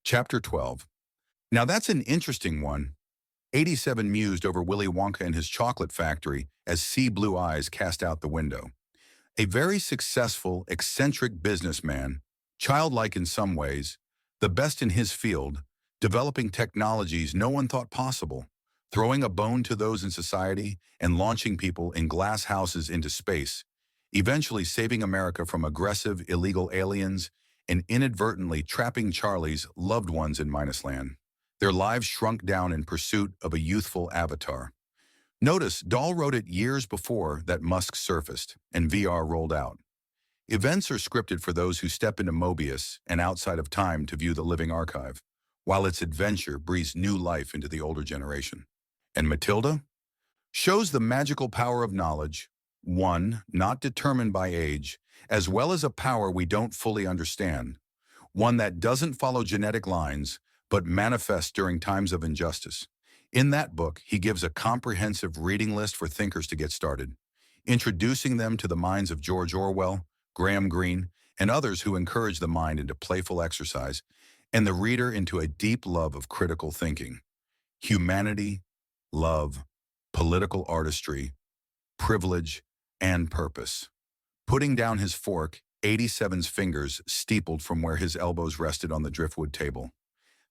Chapter 12. Now that's an interesting one. 87 mused over Willy Wonka and his chocolate factory as sea blue eyes cast out the window. A very successful, eccentric businessman, childlike in some ways, the best in his field, developing technologies no one thought possible, throwing a bone to those in society and launching people in glass houses into space, eventually saving America from aggressive, illegal aliens and inadvertently trapping Charlie's loved ones in Minusland. Their lives shrunk down in pursuit of a youthful avatar. Notice, Dahl wrote it years before that Musk surfaced and VR rolled out. Events are scripted for those who step into Mobius and outside of time to view the living archive, while its adventure breathes new life into the older generation. And Matilda shows the magical power of knowledge, one not determined by age, as well as a power we don't fully understand, one that doesn't follow genetic lines, but manifests during times of injustice. In that book, he gives a comprehensive reading list for thinkers to get started, introducing them to the minds of George Orwell, Graham Greene, and others who encourage the mind into playful exercise and the reader into a deep love of critical thinking. Humanity, love, political artistry, privilege, and purpose. Putting down his fork, 87's fingers steepled from where his elbows rested on the driftwood table.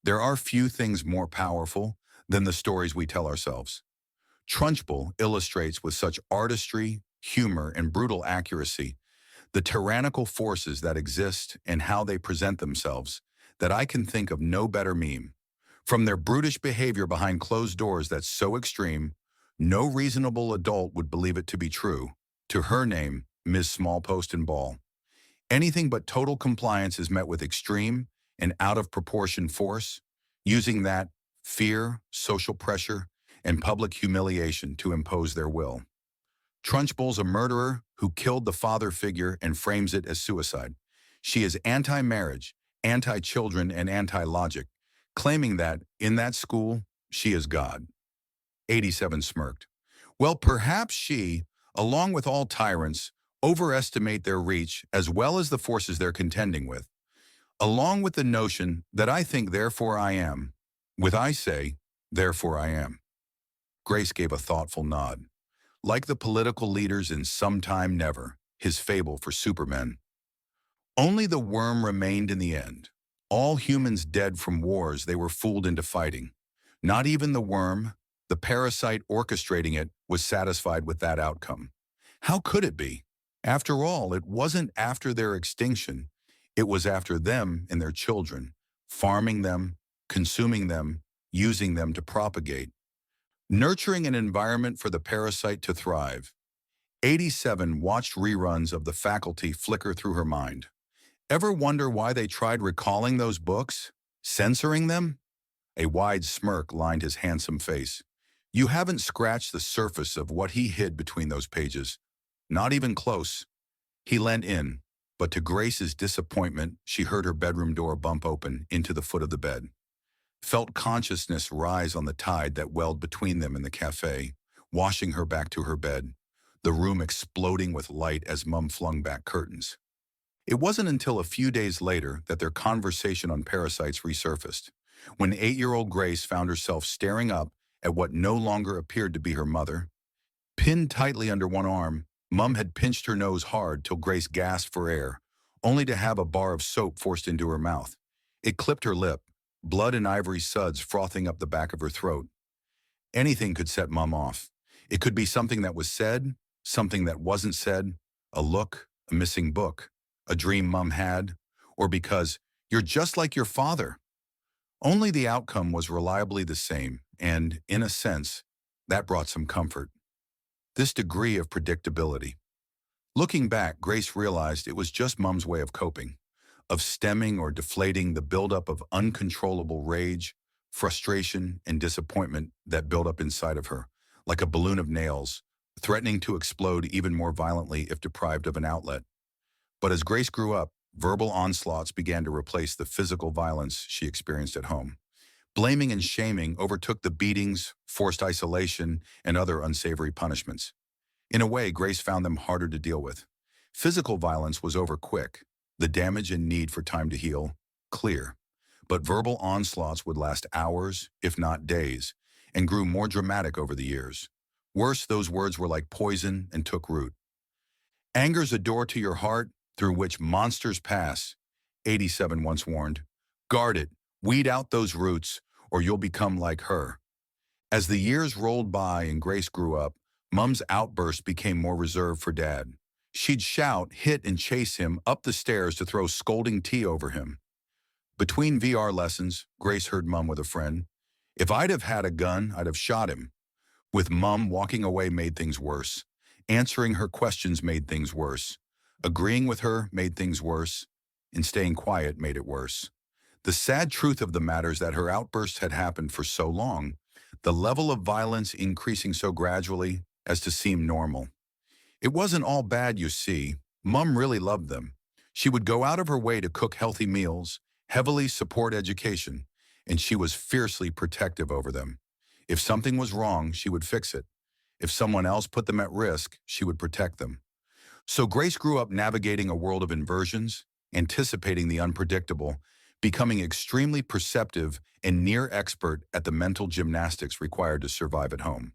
There are few things more powerful than the stories we tell ourselves. Trunchbull illustrates with such artistry, humor, and brutal accuracy the tyrannical forces that exist and how they present themselves that I can think of no better meme. From their brutish behavior behind closed doors that's so extreme, no reasonable adult would believe it to be true, to her name, Ms. Smallpost and Ball. Anything but total compliance is met with extreme and out-of-proportion force, using that fear, social pressure, and public humiliation to impose their will. Trunchbull's a murderer who killed the father figure and frames it as suicide. She is anti-marriage, anti-children, and anti-logic, claiming that, in that school, she is God. 87 smirked. Well, perhaps she, along with all tyrants, overestimate their reach as well as the forces they're contending with, along with the notion that I think, therefore I am, with I say, therefore I am. Grace gave a thoughtful nod. Like the political leaders in Sometime Never, his fable for supermen. Only the worm remained in the end. All humans dead from wars they were fooled into fighting. Not even the worm, the parasite orchestrating it, was satisfied with that outcome. How could it be? After all, it wasn't after their extinction. It was after them and their children, farming them, consuming them, using them to propagate. Nurturing an environment for the parasite to thrive. 87 watched reruns of The Faculty flicker through her mind. Ever wonder why they tried recalling those books? Censoring them? A wide smirk lined his handsome face. You haven't scratched the surface of what he hid between those pages. Not even close. He leant in, but to Grace's disappointment, she heard her bedroom door bump open into the foot of the bed. Felt consciousness rise on the tide that welled between them in the cafe, washing her back to her bed, the room exploding with light as Mum flung back curtains. It wasn't until a few days later that their conversation on parasites resurfaced, when 8-year-old Grace found herself staring up at what no longer appeared to be her mother. Pinned tightly under one arm, Mum had pinched her nose hard till Grace gasped for air, only to have a bar of soap forced into her mouth. It clipped her lip, blood and ivory suds frothing up the back of her throat. Anything could set Mum off. It could be something that was said, something that wasn't said, a look, a missing book, a dream Mum had, or because you're just like your father. Only the outcome was reliably the same, and, in a sense, that brought some comfort. This degree of predictability. Looking back, Grace realized it was just Mum's way of coping, of stemming or deflating the buildup of uncontrollable rage, frustration, and disappointment that built up inside of her, like a balloon of nails, threatening to explode even more violently if deprived of an outlet. But as Grace grew up, verbal onslaughts began to replace the physical violence she experienced at home. Blaming and shaming overtook the beatings, forced isolation, and other unsavory punishments. In a way, Grace found them harder to deal with. Physical violence was over quick, the damage and need for time to heal, clear. but verbal onslaughts would last hours, if not days, and grew more dramatic over the years. Worse, those words were like poison and took root. Anger's a door to your heart through which monsters pass, 87 once warned. Guard it, weed out those roots, or you'll become like her. As the years rolled by and Grace grew up, Mum's outbursts became more reserved for Dad. She'd shout, hit, and chase him up the stairs to throw scolding tea over him. Between VR lessons, Grace heard Mum with a friend. If I'd have had a gun, I'd have shot him. With Mum, walking away made things worse. Answering her questions made things worse. Agreeing with her made things worse. And staying quiet made it worse. The sad truth of the matter is that her outbursts had happened for so long, the level of violence increasing so gradually as to seem normal. It wasn't all bad, you see. Mum really loved them. She would go out of her way to cook healthy meals, heavily support education, and she was fiercely protective over them. If something was wrong, she would fix it. If someone else put them at risk, she would protect them. So Grace grew up navigating a world of inversions, anticipating the unpredictable, becoming extremely perceptive and near expert at the mental gymnastics required to survive at home.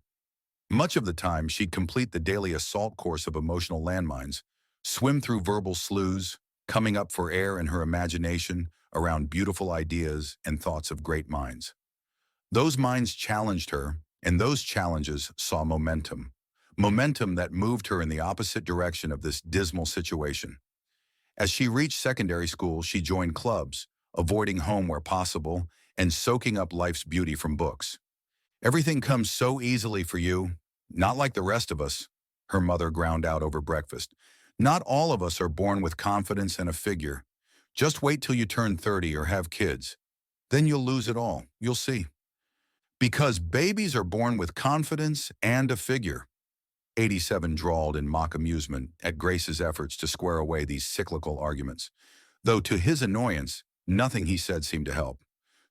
Much of the time, she'd complete the daily assault course of emotional landmines, swim through verbal sloughs, coming up for air in her imagination around beautiful ideas and thoughts of great minds. Those minds challenged her, and those challenges saw momentum. Momentum that moved her in the opposite direction of this dismal situation. As she reached secondary school, she joined clubs, avoiding home where possible, and soaking up life's beauty from books. Everything comes so easily for you, not like the rest of us, her mother ground out over breakfast. Not all of us are born with confidence and a figure. Just wait till you turn 30 or have kids. Then you'll lose it all, you'll see. Because babies are born with confidence and a figure. 87 drawled in mock amusement at Grace's efforts to square away these cyclical arguments, though to his annoyance, nothing he said seemed to help.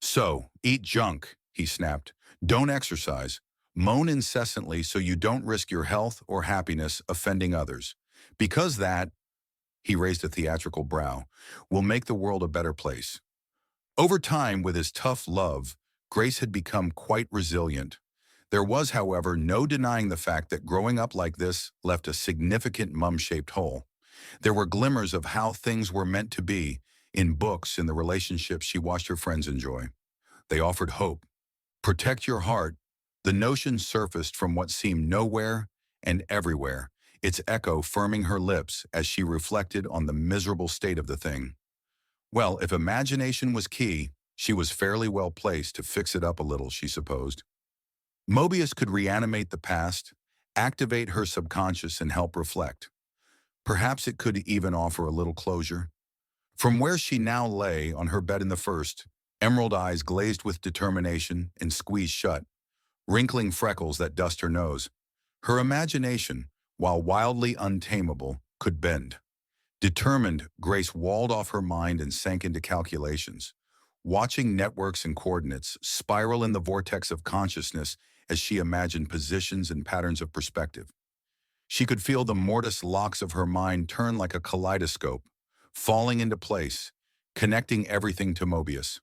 So, eat junk, he snapped. Don't exercise. Moan incessantly so you don't risk your health or happiness offending others. Because that, he raised a theatrical brow, will make the world a better place. Over time, with his tough love, Grace had become quite resilient. There was, however, no denying the fact that growing up like this left a significant mum-shaped hole. There were glimmers of how things were meant to be in books and the relationships she watched her friends enjoy. They offered hope. Protect your heart. The notion surfaced from what seemed nowhere and everywhere, its echo firming her lips as she reflected on the miserable state of the thing. Well, if imagination was key, she was fairly well placed to fix it up a little, she supposed. Mobius could reanimate the past, activate her subconscious, and help reflect. Perhaps it could even offer a little closure. From where she now lay on her bed in the first, emerald eyes glazed with determination and squeezed shut, wrinkling freckles that dust her nose, her imagination, while wildly untamable, could bend. Determined, Grace walled off her mind and sank into calculations, watching networks and coordinates spiral in the vortex of consciousness as she imagined positions and patterns of perspective. She could feel the mortise locks of her mind turn like a kaleidoscope, falling into place, connecting everything to Mobius.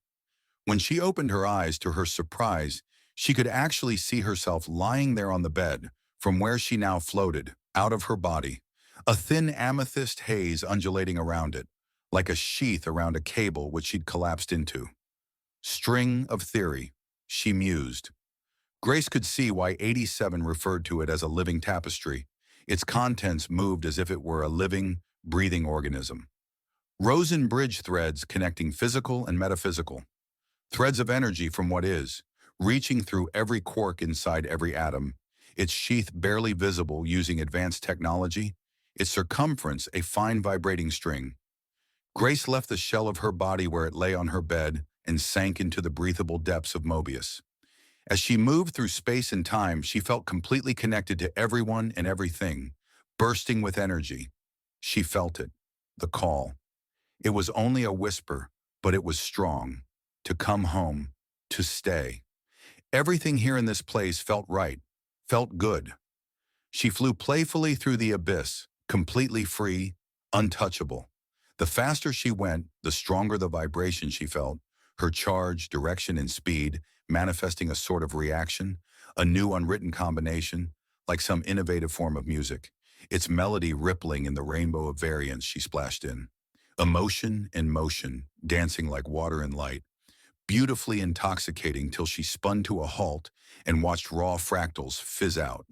When she opened her eyes, to her surprise, she could actually see herself lying there on the bed, from where she now floated, out of her body, a thin amethyst haze undulating around it, like a sheath around a cable which she'd collapsed into. String of theory, she mused. Grace could see why 87 referred to it as a living tapestry. Its contents moved as if it were a living, breathing organism. Rosen bridge threads connecting physical and metaphysical. Threads of energy from what is, reaching through every quark inside every atom, its sheath barely visible using advanced technology, its circumference a fine vibrating string. Grace left the shell of her body where it lay on her bed and sank into the breathable depths of Mobius. As she moved through space and time, she felt completely connected to everyone and everything, bursting with energy. She felt it, the call. It was only a whisper, but it was strong. To come home, to stay. Everything here in this place felt right, felt good. She flew playfully through the abyss, completely free, untouchable. The faster she went, the stronger the vibration she felt. her charge, direction, and speed manifesting a sort of reaction, a new unwritten combination, like some innovative form of music, its melody rippling in the rainbow of variants she splashed in. Emotion and motion, dancing like water and light, beautifully intoxicating till she spun to a halt and watched raw fractals fizz out.